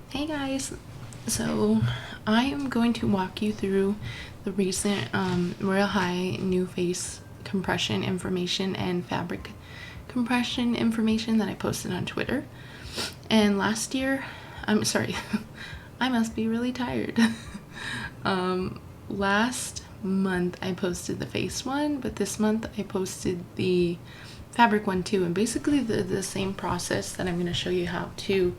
Hey guys, so I am going to walk you through the recent Royale High new face compression information and fabric compression information that I posted on Twitter. And last year, I'm sorry, I must be really tired. Last month I posted the face one, but this month I posted the fabric one too, and basically the same process that I'm going to show you how to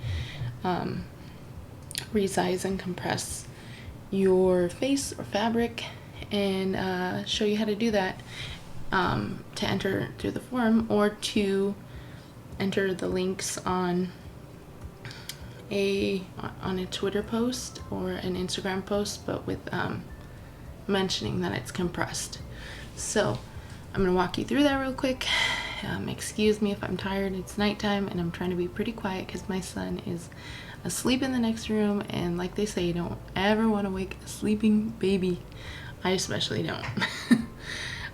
resize and compress your face or fabric, and show you how to do that to enter through the form or to enter the links on a Twitter post or an Instagram post, but with mentioning that it's compressed. So I'm gonna walk you through that real quick. Excuse me if I'm tired. It's nighttime and I'm trying to be pretty quiet because my son is asleep in the next room, and like they say, you don't ever want to wake a sleeping baby. I especially don't.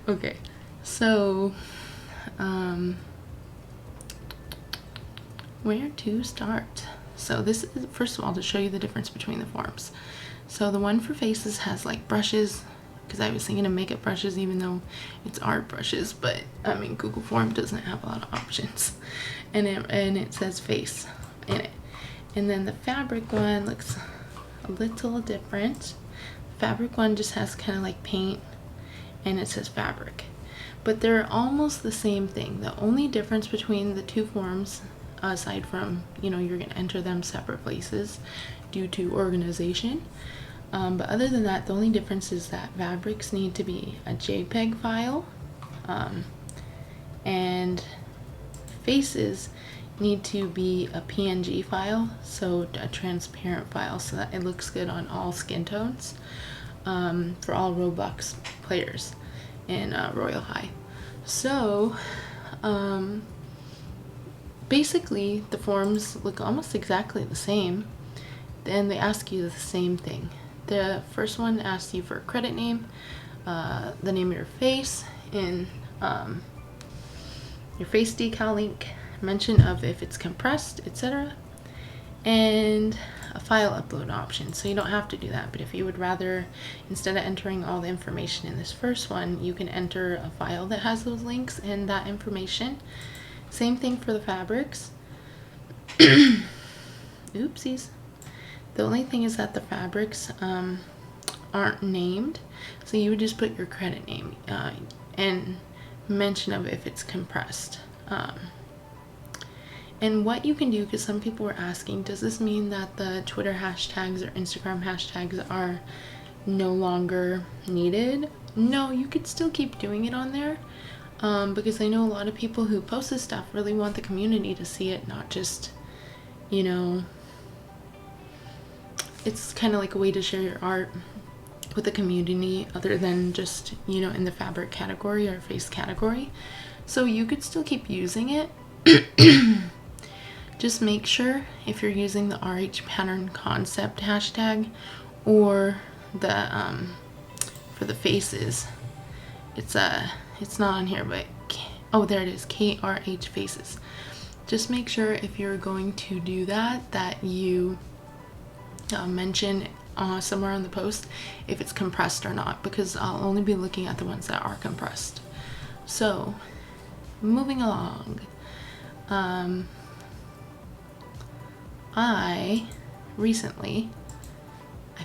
Okay, so where to start? So this is, first of all, to show you the difference between the forms. So the one for faces has like brushes, because I was thinking of makeup brushes even though it's art brushes, but I mean Google Form doesn't have a lot of options, and it says face in it. And then the fabric one looks a little different. Fabric one just has kind of like paint and it says fabric, but they're almost the same thing. The only difference between the two forms, aside from, you know, you're gonna enter them separate places due to organization, but other than that, the only difference is that fabrics need to be a JPEG file, and faces need to be a PNG file, so a transparent file, so that it looks good on all skin tones, for all Roblox players in Royale High. So basically the forms look almost exactly the same, and they ask you the same thing. The first one asks you for a credit name, the name of your face, and your face decal link, mention of if it's compressed, etc., and a file upload option. So you don't have to do that, but if you would rather, instead of entering all the information in this first one, you can enter a file that has those links and that information. Same thing for the fabrics. Oopsies. The only thing is that the fabrics aren't named, so you would just put your credit name and mention of if it's compressed. And what you can do, because some people were asking, does this mean that the Twitter hashtags or Instagram hashtags are no longer needed? No, you could still keep doing it on there, because I know a lot of people who post this stuff really want the community to see it, not just, you know, it's kind of like a way to share your art with the community other than just, you know, in the fabric category or face category. So you could still keep using it. Just make sure if you're using the RH pattern concept hashtag or the for the faces, it's not on here, but oh, there it is, KRH faces. Just make sure if you're going to do that, that you mention somewhere on the post if it's compressed or not, because I'll only be looking at the ones that are compressed. So moving along, I recently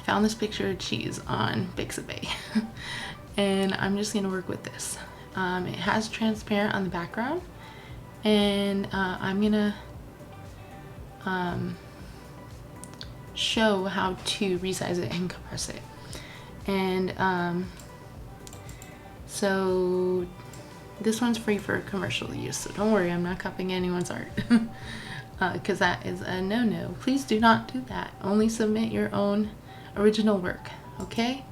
found this picture of cheese on Bixabay and I'm just gonna work with this. It has transparent on the background, and I'm gonna show how to resize it and compress it. And so this one's free for commercial use, so don't worry, I'm not copying anyone's art. Because that is a no-no. Please do not do that. Only submit your own original work, okay?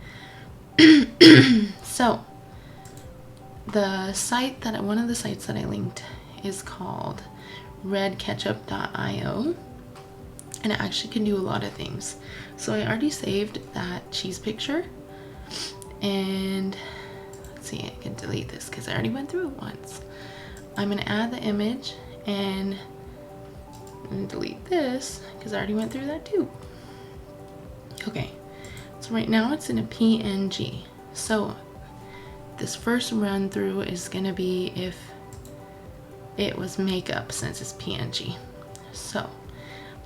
So the site that one of the sites that I linked is called redketchup.io, and it actually can do a lot of things. So I already saved that cheese picture, and let's see, I can delete this because I already went through it once. I'm gonna add the image and delete this because I already went through that too. Okay, so right now it's in a PNG. So this first run through is gonna be if it was makeup, since it's PNG. So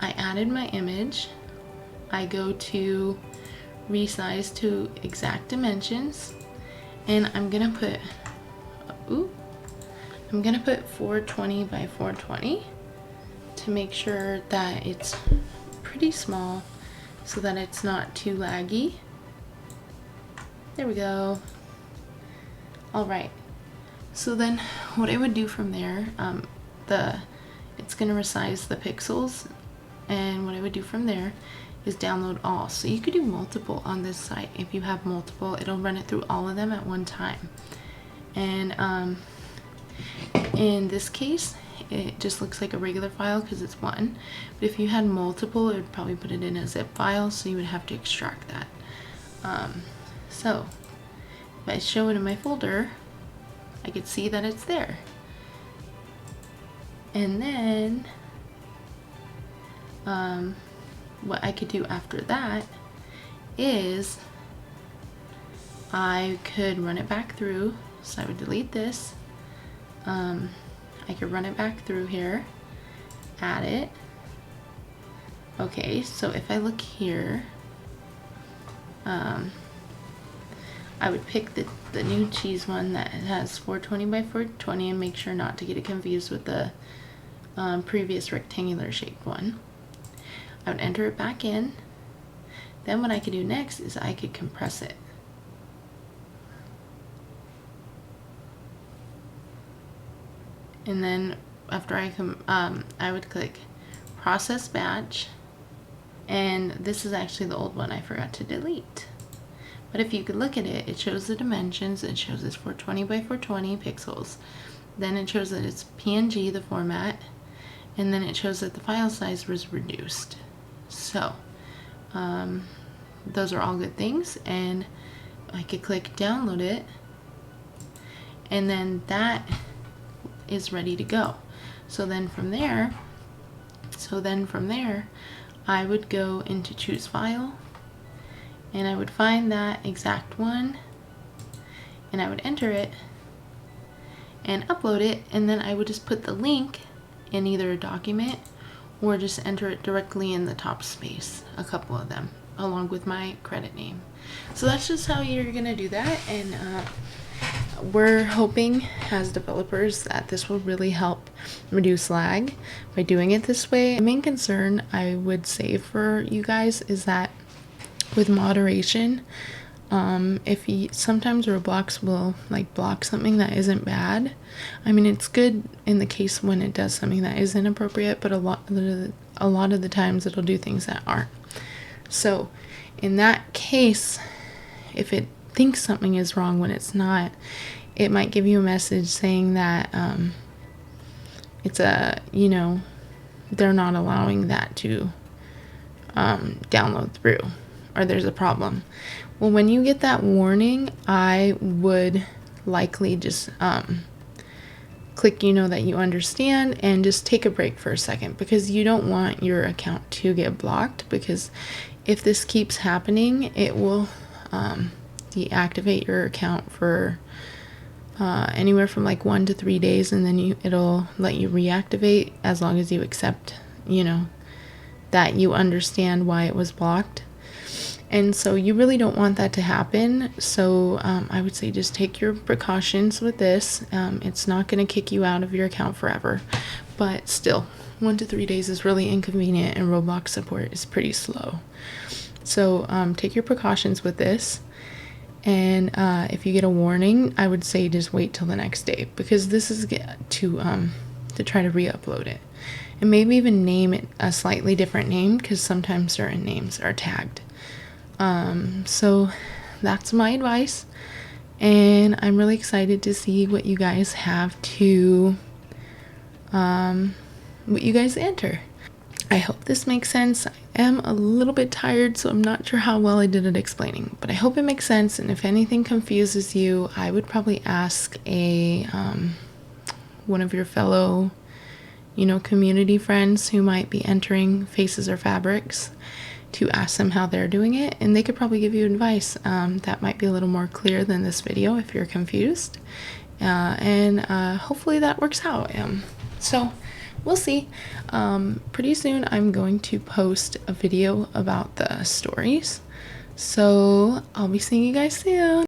I added my image. I go to resize to exact dimensions, and I'm gonna put 420 by 420 to make sure that it's pretty small so that it's not too laggy. There we go. All right, so then what I would do from there, it's gonna resize the pixels, and what I would do from there is download all. So you could do multiple on this site. If you have multiple, it'll run it through all of them at one time. And in this case, it just looks like a regular file because it's one. But if you had multiple, it would probably put it in a zip file, so you would have to extract that. So if I show it in my folder, I could see that it's there. And then what I could do after that is I could run it back through. So I would delete this. I could run it back through here, add it. Okay, so if I look here, I would pick the new cheese one that has 420 by 420 and make sure not to get it confused with the previous rectangular shaped one. I would enter it back in. Then what I could do next is I could compress it. And then after I would click process batch, and this is actually the old one I forgot to delete. But if you could look at it, it shows the dimensions. It shows it's 420 by 420 pixels. Then it shows that it's PNG, the format, and then it shows that the file size was reduced. So those are all good things, and I could click download it, and then that is ready to go. So then from there I would go into choose file, and I would find that exact one, and I would enter it and upload it, and then I would just put the link in either a document or just enter it directly in the top space, a couple of them, along with my credit name. So that's just how you're gonna do that, and we're hoping as developers that this will really help reduce lag by doing it this way. The main concern I would say for you guys is that with moderation, sometimes Roblox will like block something that isn't bad. I mean, it's good in the case when it does something that is inappropriate, but a lot of the times it'll do things that aren't. So in that case, if it thinks something is wrong when it's not, it might give you a message saying that it's they're not allowing that to download through, or there's a problem. Well, when you get that warning, I would likely just click that you understand and just take a break for a second, because you don't want your account to get blocked, because if this keeps happening, it will deactivate your account for anywhere from like 1 to 3 days, and then it'll let you reactivate as long as you accept that you understand why it was blocked. And so you really don't want that to happen. So I would say just take your precautions with this. It's not going to kick you out of your account forever, but still 1 to 3 days is really inconvenient, and Roblox support is pretty slow. So take your precautions with this. And if you get a warning, I would say just wait till the next day, because this is to try to re-upload it, and maybe even name it a slightly different name, because sometimes certain names are tagged. So that's my advice, and I'm really excited to see what you guys have to what you guys enter. I hope this makes sense. I am a little bit tired, so I'm not sure how well I did at explaining, but I hope it makes sense. And if anything confuses you, I would probably ask one of your fellow, community friends who might be entering faces or fabrics, to ask them how they're doing it, and they could probably give you advice that might be a little more clear than this video if you're confused. And hopefully that works out. So we'll see. Pretty soon I'm going to post a video about the stories. So I'll be seeing you guys soon.